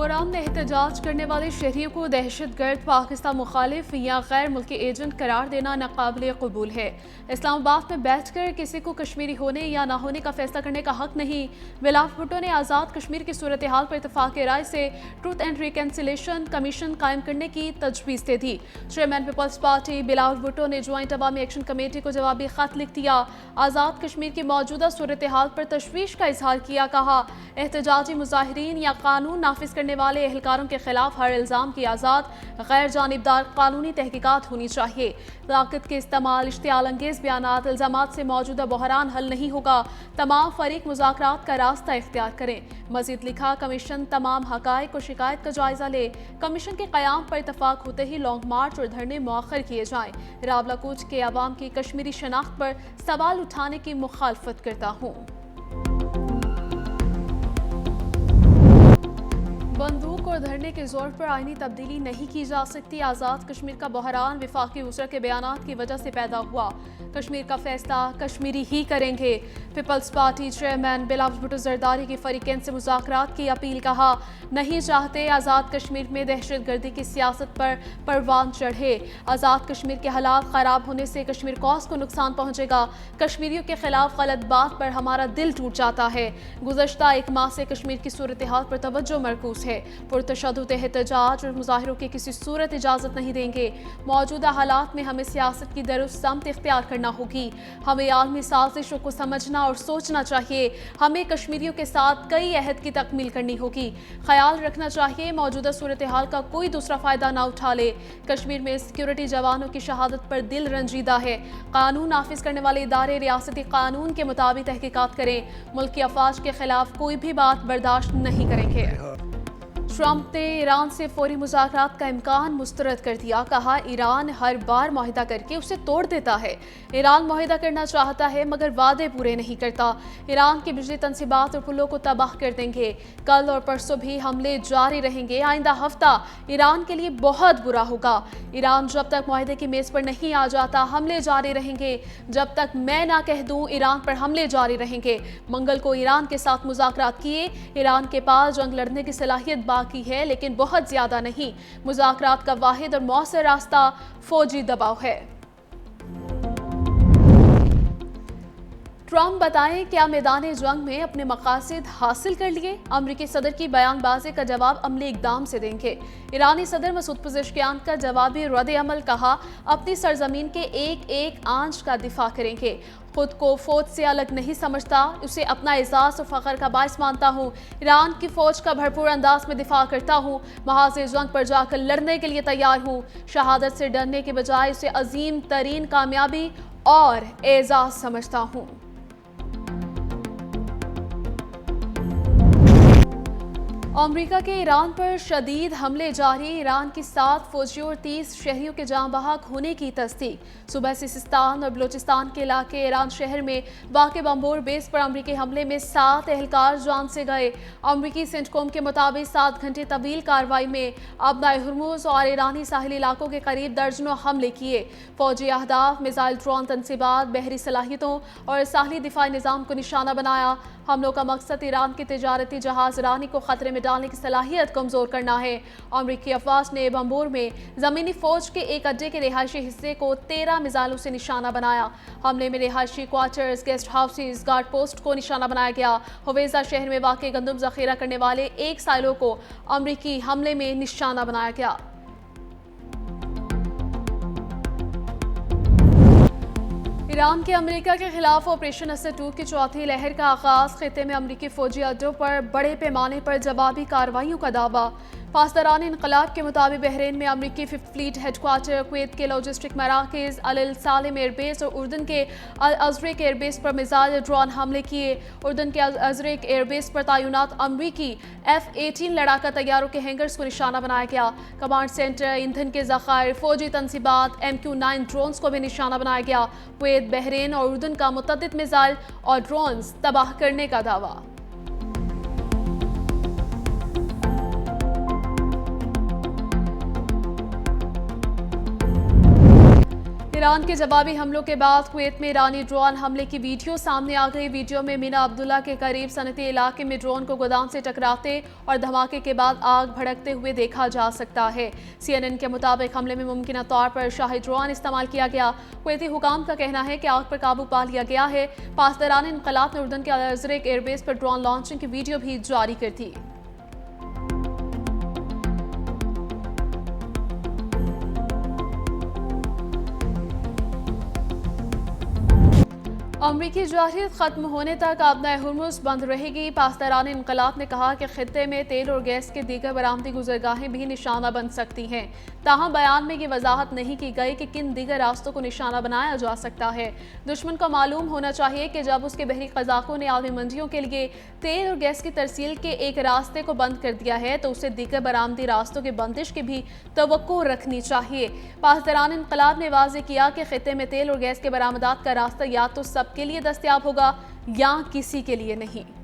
Boron ने एहतजाज करने वाले शहरियों को दहशतगर्द, पाकिस्तान मुखालिफ या गैर मुल्की एजेंट करार देना नाकाबिल कबूल है। इस्लामाबाद में बैठकर किसी को कश्मीरी होने या ना होने का फैसला करने का हक नहीं। बिलावल भुट्टो ने आज़ाद कश्मीर की सूरत हाल पर इत्तफाक राय से ट्रूथ एंड रिकन्सिलेशन कमीशन कायम करने की तजवीज़ दे दी। Chairman People's Party Bilawal Bhutto ने ज्वाइंट अवामी एक्शन कमेटी को जवाबी खत लिख दिया। आज़ाद कश्मीर की मौजूदा सूरत हाल पर तशवीश का इजहार किया। कहा, एहतजाजी मुजाहिरीन या कानून नाफिज करने वाले एहलकारों के खिलाफ हर इल्ज़ाम की आज़ाद, गैर जानिबदार कानूनी तहकीकात होनी चाहिए। ताकत के इस्तेमाल, इश्तियाल अंगेज़ बयानात, इल्ज़ामात से मौजूदा बहरान हल नहीं होगा। तमाम फरीक मुज़ाकरात का रास्ता इख्तियार करें। मज़ीद लिखा, कमीशन तमाम हक़ाइक़ और शिकायत का जायज़ा ले। कमीशन के क़याम पर इत्तफाक होते ही लॉन्ग मार्च और धरने मौखर किए जाएँ। रावलाकोट के अवाम की कश्मीरी शनाख्त पर सवाल उठाने की मुखालफत करता हूँ। बंदूक और धरने के जोर पर आईनी तब्दीली नहीं की जा सकती। आज़ाद कश्मीर का बहरान वफाकी वज़ीर के बयानात की वजह से पैदा हुआ। कश्मीर का फैसला कश्मीरी ही करेंगे। पीपल्स पार्टी चेयरमैन बिलावल भुट्टो जरदारी की फरीकैन से मुज़ाकरात की अपील। कहा, नहीं चाहते आज़ाद कश्मीर में दहशतगर्दी की सियासत पर परवान चढ़े। आज़ाद कश्मीर के हालात ख़राब होने से कश्मीर कौस को नुकसान पहुँचेगा। कश्मीरियों के खिलाफ गलत बात पर हमारा दिल टूट जाता है। गुज़श्ता एक माह से कश्मीर की सूरत हाल पर तवज्जो मरकूज़ है। पुरतशद्दुद एहतजाज और मुजाहिरों की किसी सूरत इजाज़त नहीं देंगे। मौजूदा हालात में हमें सियासत की दुरुस्त समत इख्तियार करना होगी। हमें आलमी साजिशों को समझना और सोचना चाहिए। हमें कश्मीरियों के साथ कई अहद की तकमील करनी होगी। ख्याल रखना चाहिए मौजूदा सूरत हाल का कोई दूसरा फ़ायदा ना उठा ले। कश्मीर में सिक्योरिटी जवानों की शहादत पर दिल रंजीदा है। कानून नाफिज करने वाले इदारे रियासती कानून के मुताबिक तहकीकात करें। मुल्क की अफवाज के खिलाफ कोई भी बात बर्दाश्त नहीं करेंगे। ट्रंप ने ईरान से फौरी मुज़ाकरात का इम्कान मुस्तरद कर दिया। कहा, ईरान हर बार मुआहिदा करके उसे तोड़ देता है। ईरान मुआहिदा करना चाहता है मगर वादे पूरे नहीं करता। ईरान की बिजली तनसीबात और पुलों को तबाह कर देंगे। कल और परसों भी हमले जारी रहेंगे। आइंदा हफ्ता ईरान के लिए बहुत बुरा होगा। ईरान जब तक मुआहिदे की मेज़ पर नहीं आ जाता हमले जारी रहेंगे। जब तक मैं ना कह दूं ईरान पर हमले जारी रहेंगे। मंगल को ईरान के साथ मुज़ाकरात किए। ईरान के पास जंग लड़ने की सलाहियत बाकी है लेकिन बहुत ज्यादा नहीं। मुज़ाकरात का वाहिद और मौसर रास्ता फौजी दबाव है। ट्रंप बताएं क्या मैदान जंग में अपने मकासद हासिल कर लिए। अमरीकी सदर की बयानबाजी का जवाब अमली इकदाम से देंगे। ईरानी सदर मसूद पज़ेश्कियान का जवाबी रद्द अमल। कहा, अपनी सरजमीन के एक एक आंच का दिफा करेंगे। खुद को फौज से अलग नहीं समझता, उसे अपना एजाज और फख्र का बाइस मानता हूँ। ईरान की फौज का भरपूर अंदाज में दिफा करता हूँ। महाज़ जंग पर जाकर लड़ने के लिए तैयार हूँ। शहादत से डरने के बजाय उसे अजीम तरीन कामयाबी और एजाज समझता हूँ। अमेरिका के ईरान पर शदीद हमले जारी। ईरान की 7 फौजियों और 30 शहरियों के जाँ बहक होने की तस्दीक। सुबह से सिस्तान और बलोचिस्तान के इलाके ईरान शहर में वाक़े बम्बोर बेस पर अमरीकी हमले में 7 एहलकार जान से गए। अमरीकी सेंटकॉम के मुताबिक 7 घंटे तवील कार्रवाई में अबनाए हुर्मुज़ और ईरानी साहिली इलाकों के करीब दर्जनों हमले किए। फौजी अहदाफ, मिसाइल ड्रोन तनसीबात, बहरी सलाहियतों और साहली दिफाई निज़ाम को निशाना बनाया। हमलों का मकसद ईरान की तिजारती जहाज रानी को खतरे में डालने की सलाहियत कमजोर करना है। अमरीकी अफवाज ने बम्बोर में जमीनी फौज के एक अड्डे के रिहायशी हिस्से को 13 मिसाइलों से निशाना बनाया। हमले में रिहायशी quarters, guest houses, guard post को निशाना बनाया गया। हवेजा शहर में वाक़े गंदम जखीरा करने वाले एक साइलो को अमरीकी हमले में निशाना बनाया गया। ईरान के अमेरिका के खिलाफ ऑपरेशन असद 2 की चौथी लहर का आगाज। खिते में अमरीकी फौजी अड्डों पर बड़े पैमाने पर जवाबी कार्रवाइयों का दावा। पासदारान इनकलाब के मुताबिक बहरीन में अमरीकी 5th फ्लीट हेडक्वार्टर, कुवैत के लॉजिस्टिक मराकज़, अल सालिम एयरबेस और उर्दन के अल अज़रक एयरबेस पर मिसाइल ड्रोन हमले किए। उर्दन के अल अज़रक एयरबेस पर तैनात अमरीकी F-18 लड़ाका तैयारों के हैंगर्स को निशाना बनाया गया। कमांड सेंटर, ईंधन के ज़खायर, फौजी तनसीबात, MQ-9 ड्रोन्स को भी निशाना बनाया गया। कुवैत, बहरीन और उर्दन का मुतअद्दिद मिसाइल और ड्रोन्स तबाह करने का दावा। ایران کے جوابی حملوں کے بعد کویت میں ایرانی ڈرون حملے کی ویڈیو سامنے آ گئی۔ ویڈیو میں مینا عبداللہ کے قریب صنعتی علاقے میں ڈرون کو گودام سے ٹکراتے اور دھماکے کے بعد آگ بھڑکتے ہوئے دیکھا جا سکتا ہے۔ CNN کے مطابق حملے میں ممکنہ طور پر شاہی ڈرون استعمال کیا گیا۔ کویتی حکام کا کہنا ہے کہ آگ پر قابو پا لیا گیا ہے۔ پاسداران انقلاب نے اردن کے الازرق ایئر بیس پر ڈرون لانچنگ کی ویڈیو بھی جاری کر دی۔ امریکی جارحیت ختم ہونے تک آبنائے ہرمز بند رہے گی۔ پاسداران انقلاب نے کہا کہ خطے میں تیل اور گیس کے دیگر برآمدی گزرگاہیں بھی نشانہ بن سکتی ہیں، تاہم بیان میں یہ وضاحت نہیں کی گئی کہ کن دیگر راستوں کو نشانہ بنایا جا سکتا ہے۔ دشمن کو معلوم ہونا چاہیے کہ جب اس کے بحری قزاقوں نے عالمی منڈیوں کے لیے تیل اور گیس کی ترسیل کے ایک راستے کو بند کر دیا ہے تو اسے دیگر برآمدی راستوں کی بندش کی بھی توقع رکھنی چاہیے۔ پاسداران انقلاب نے واضح کیا کہ خطے میں تیل اور گیس کے برآمدات کا راستہ یا تو سب کے لیے دستیاب ہوگا یا کسی کے لیے نہیں۔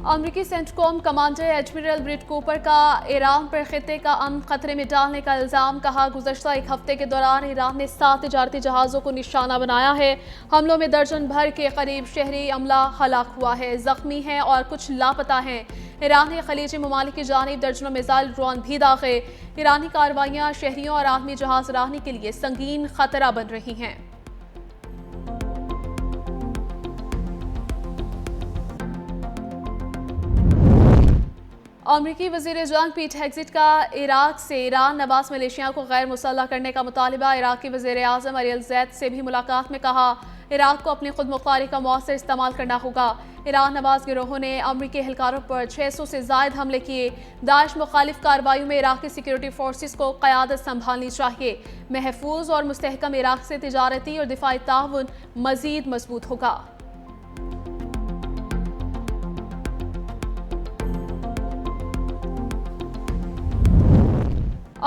امریکی سینٹکوم کمانڈر ایڈمرل بریٹ کوپر کا ایران پر خطے کا امن خطرے میں ڈالنے کا الزام۔ کہا گزشتہ ایک ہفتے کے دوران ایران نے 7 تجارتی جہازوں کو نشانہ بنایا ہے۔ حملوں میں درجن بھر کے قریب شہری عملہ ہلاک ہوا ہے، زخمی ہیں اور کچھ لاپتہ ہیں۔ ایران نے خلیجی ممالک کی جانب درجنوں میزائل ڈرون بھی داغے۔ ایرانی کارروائیاں شہریوں اور عالمی جہاز رانی کے لیے سنگین خطرہ بن رہی ہیں۔ امریکی وزیر جنگ پیٹ ہیگزٹ کا عراق سے ایران نواز ملیشیا کو غیر مسلح کرنے کا مطالبہ۔ عراقی وزیر اعظم اریل زید سے بھی ملاقات میں کہا عراق کو اپنی خود مختاری کا مؤثر استعمال کرنا ہوگا۔ ایران نواز گروہوں نے امریکی اہلکاروں پر 600 سے زائد حملے کیے۔ داعش مخالف کارروائیوں میں عراقی سیکیورٹی فورسز کو قیادت سنبھالنی چاہیے۔ محفوظ اور مستحکم عراق سے تجارتی اور دفاعی تعاون مزید مضبوط ہوگا۔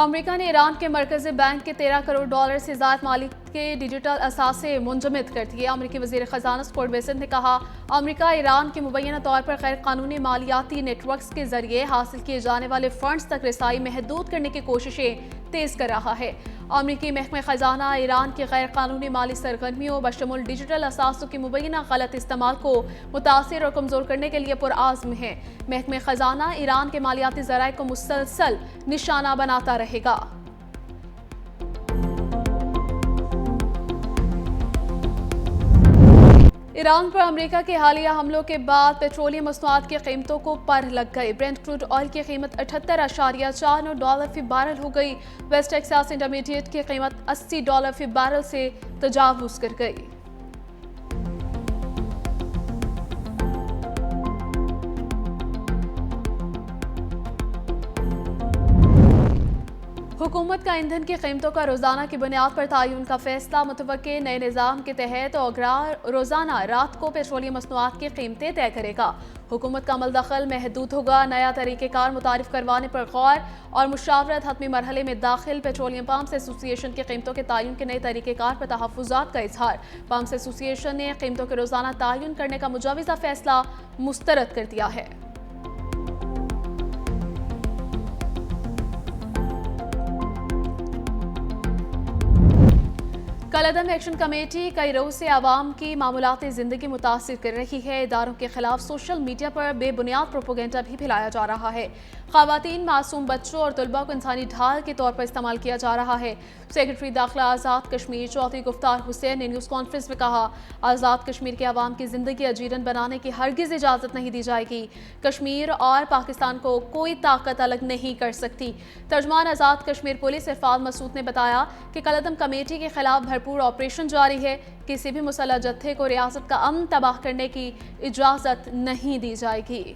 امریکہ نے ایران کے مرکزی بینک کے $13 کروڑ سے زائد مالی کے ڈیجیٹل اثاثے منجمد کر دیے۔ امریکی وزیر خزانہ اسکاٹ بیسنٹ نے کہا امریکہ ایران کے مبینہ طور پر غیر قانونی مالیاتی نیٹ ورکس کے ذریعے حاصل کیے جانے والے فنڈز تک رسائی محدود کرنے کی کوششیں تیز کر رہا ہے۔ امریکی محکمہ خزانہ ایران کی غیر قانونی مالی سرگرمیوں بشمول ڈیجیٹل اثاثوں کی مبینہ غلط استعمال کو متاثر اور کمزور کرنے کے لیے پرعزم ہے۔ محکمہ خزانہ ایران کے مالیاتی ذرائع کو مسلسل نشانہ بناتا رہے گا۔ ایران پر امریکہ کے حالیہ حملوں کے بعد پیٹرولیم مصنوعات کی قیمتوں کو پر لگ گئی۔ برنٹ کروڈ آئل کی قیمت $78.49 فی بارل ہو گئی۔ ویسٹ ٹیکساس انٹرمیڈیٹ کی قیمت $80 فی بارل سے تجاوز کر گئی۔ حکومت کا ایندھن کی قیمتوں کا روزانہ کی بنیاد پر تعین کا فیصلہ۔ متوقع نئے نظام کے تحت روزانہ رات کو پیٹرولیم مصنوعات کی قیمتیں طے کرے گا۔ حکومت کا عمل دخل محدود ہوگا۔ نیا طریقہ کار متعارف کروانے پر غور اور مشاورت۔ حتمی مرحلے میں داخل پیٹرولیم پمپس ایسوسی ایشن کی قیمتوں کے تعین کے نئے طریقہ کار پر تحفظات کا اظہار۔ پمپس ایسوسی ایشن نے قیمتوں کے روزانہ تعین کرنے کا مجوزہ فیصلہ مسترد کر دیا ہے۔ کالعدم ایکشن کمیٹی کئی روز سے عوام کی معمولاتی زندگی متاثر کر رہی ہے۔ اداروں کے خلاف سوشل میڈیا پر بے بنیاد پروپیگنڈا بھی پھیلایا جا رہا ہے۔ خواتین، معصوم بچوں اور طلباء کو انسانی ڈھال کے طور پر استعمال کیا جا رہا ہے۔ سیکرٹری داخلہ آزاد کشمیر چودھری گفتار حسین نے نیوز کانفرنس میں کہا آزاد کشمیر کے عوام کی زندگی اجیرن بنانے کی ہرگز اجازت نہیں دی جائے گی۔ کشمیر اور پاکستان کو کوئی طاقت الگ نہیں کر سکتی۔ ترجمان آزاد کشمیر پولیس عرفان مسعود نے بتایا کہ کالعدم کمیٹی کے خلاف بھرپور آپریشن جاری ہے۔ کسی بھی مسلح جتھے کو ریاست کا امن تباہ کرنے کی اجازت نہیں دی جائے گی۔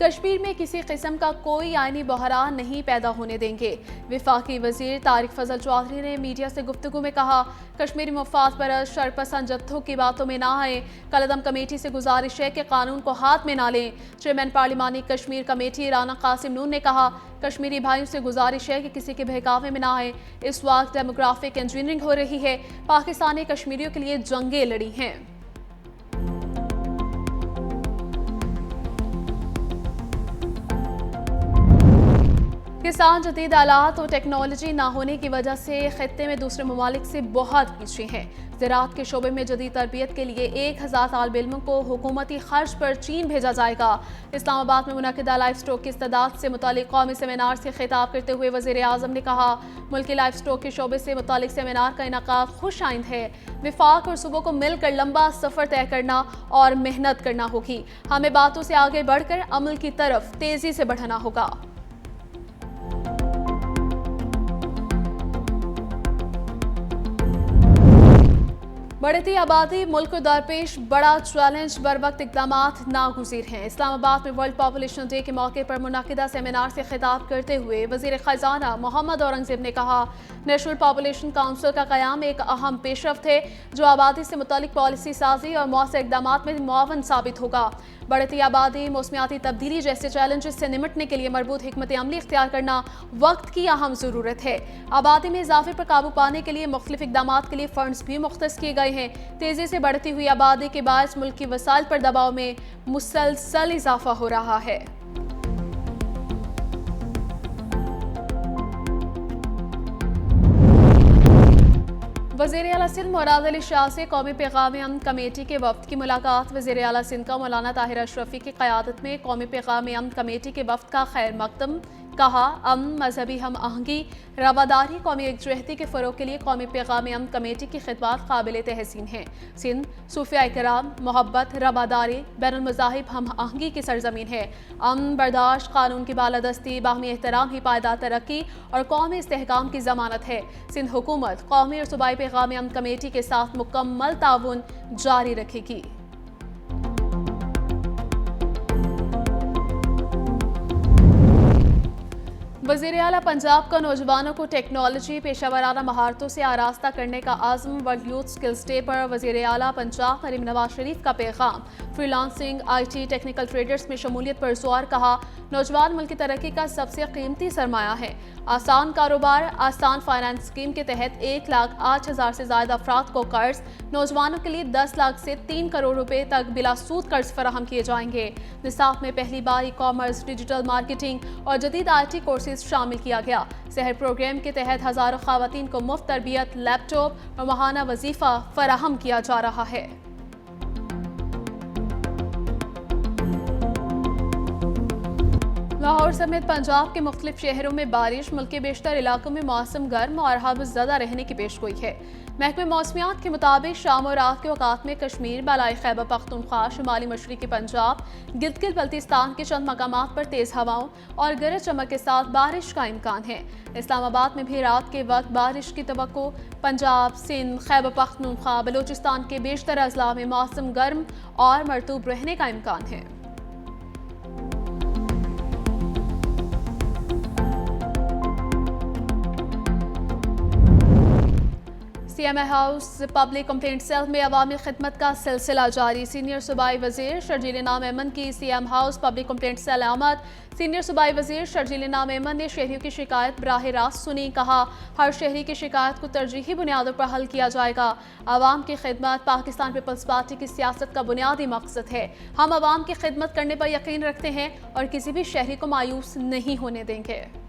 کشمیر میں کسی قسم کا کوئی آئینی بحران نہیں پیدا ہونے دیں گے۔ وفاقی وزیر طارق فضل چودھری نے میڈیا سے گفتگو میں کہا کشمیری مفاد پرست شرپسند جتھوں کی باتوں میں نہ آئیں۔ کالعدم کمیٹی سے گزارش ہے کہ قانون کو ہاتھ میں نہ لیں۔ چیئرمین پارلیمانی کشمیر کمیٹی رانا قاسم نون نے کہا کشمیری بھائیوں سے گزارش ہے کہ کسی کے بہکاوے میں نہ آئیں۔ اس وقت ڈیموگرافک انجینئرنگ ہو رہی ہے۔ پاکستان نے کشمیریوں کے لیے جنگیں لڑی ہیں۔ किसान जदीद आलात और टेक्नोलॉजी ना होने की वजह से खत्ते में दूसरे ममालिक से बहुत पीछे हैं। ज़राअत के शोबे में जदीद तरबियत के लिए 1000 तालिब इल्मों को हुकूमती खर्च पर चीन भेजा जाएगा। इस्लामाबाद में मुनक़िदा लाइफ स्टॉक की इस्तादाद से मुतालिक कौमी सेमिनार से खिताब करते हुए वज़ीर आज़म ने कहा, मुल्की लाइफ स्टॉक के शोबे से मुतालिक सेमिनार का इनकाद खुश आइंद है। विफाक और सूबों को मिलकर लंबा सफ़र तय करना और मेहनत करना होगी। हमें बातों से आगे बढ़कर अमल की तरफ तेज़ी से बढ़ाना होगा। बढ़ती आबादी मुल्क को दरपेश बड़ा चैलेंज बर वक्त इक़दामात नागुज़ीर हैं। इस्लामाबाद में वर्ल्ड पॉपुलेशन डे के मौके पर मुनक़िदा सेमिनार से खिताब करते हुए वज़ीर ख़ज़ाना मोहम्मद औरंगज़ेब ने कहा, नेशनल पॉपुलेशन काउंसिल का क़याम एक अहम पेशरफ्त है जो आबादी से मुतालिक पॉलिसी साजी और मौसर इक़दामात में मुआवन साबित होगा। बढ़ती आबादी, मौसमियाती तब्दीली जैसे चैलेंजेस से निमटने के लिए मरबूत हिकमत अमली इख्तियार करना वक्त की अहम ज़रूरत है। आबादी में इजाफे पर काबू पाने के लिए मुख्तलिफ इक़दामात के लिए फंड्स भी मुख्तस किए गए हैं। तेज़ी से बढ़ती हुई आबादी के बायस मुल्क की वसाइल पर दबाव में मुसलसल इजाफा हो रहा है। वज़ीर आला सिंध मुराद अली शाह से कौमी पैगाम अमन कमेटी के वफ़द की मुलाकात। वज़ीर आला सिंध का मौलाना ताहिर अशरफी की क़यादत में कौमी पैगाम अमन कमेटी के वफ़द का खैर मकदम। कहा, अमन, मजहबी हम आहंगी, रवादारी, कौमी एकजुहती के फ़रोग़ के लिए कौमी पैगाम अमन कमेटी की खिदमत काबिल तहसीन हैं। सिंध सूफिया कराम, मोहब्बत, रवादारी, बैनुल मज़ाहिब हम आहंगी की सरज़मीन है। अमन, बर्दाश्त, कानून की बालादस्ती, बाहमी एहतराम ही पायदार तरक्की और कौमी इस्तेहकाम की ज़मानत है। सिंध हुकूमत कौमी और सूबाई पैगाम अमन कमेटी के साथ मुकम्मल ताउन जारी रखेगी। वज़ीर आला पंजाब का नौजवानों को टेक्नोलॉजी, पेशा वराना महारतों से आरास्ता करने का आज़म। वर्ल्ड यूथ स्किल्स डे पर वज़ीर आला पंजाब मरीम नवाज शरीफ का पैगाम। फ्रीलांसिंग, IT, टेक्निकल ट्रेडर्स में शमूलियत पर ज़ोर। कहा, नौजवान मुल्क की तरक्की का सबसे कीमती सरमाया है। आसान कारोबार, आसान फाइनेंस स्कीम के तहत 1,08,000 से ज़्यादा अफराद को कर्ज, नौजवानों के लिए 10 लाख से 3 करोड़ रुपए तक बिला सूद कर्ज फराहम किए जाएंगे। निसाब में पहली बार ई-कॉमर्स, डिजिटल मार्केटिंग और जदीद IT कोर्सेज शामिल किया गया। सहर प्रोग्राम के तहत हज़ारों ख़वातीन को मुफ्त तरबियत, लैपटॉप और माहाना वजीफ़ा फराहम किया जा रहा है। लाहौर समेत पंजाब के मुख्तलिफ शहरों में बारिश, मुल्क के बेशतर इलाकों में मौसम गर्म और हवास ज़्यादा रहने की पेशगोई है। महकमे मौसमियात के मुताबिक शाम और रात के औकात में कश्मीर, बालाई खैबर पख्तूनख्वा, शुमाली मशरक़ी पंजाब, गिलगित बल्तिस्तान के चंद मकामात पर तेज़ हवाओं और गरज चमक के साथ बारिश का इम्कान है। इस्लामाबाद में भी रात के वक्त बारिश की तवक्को। पंजाब, सिंध, खैबर पख्तूनख्वा, बलूचिस्तान के बेशतर अजला में मौसम गर्म और मरतूब रहने का इम्कान है। CMA house public complaint cell में अवामी खिदमत का सिलसिला जारी। सीनियर सूबाई वज़ीर शर्जील इनाम अहमद की CM house public complaint cell आमद। सीनियर सूबाई वज़ीर शर्जील इनाम अहमद ने शहरियों की शिकायत बराह रास्त सुनी। कहा, हर शहरी की शिकायत को तरजीही बुनियादों पर हल किया जाएगा। आवाम की खिदमत पाकिस्तान पीपल्स पार्टी की सियासत का बुनियादी मकसद है। हम आवाम की खिदमत करने पर यकीन रखते हैं और किसी भी शहरी को मायूस नहीं होने देंगे।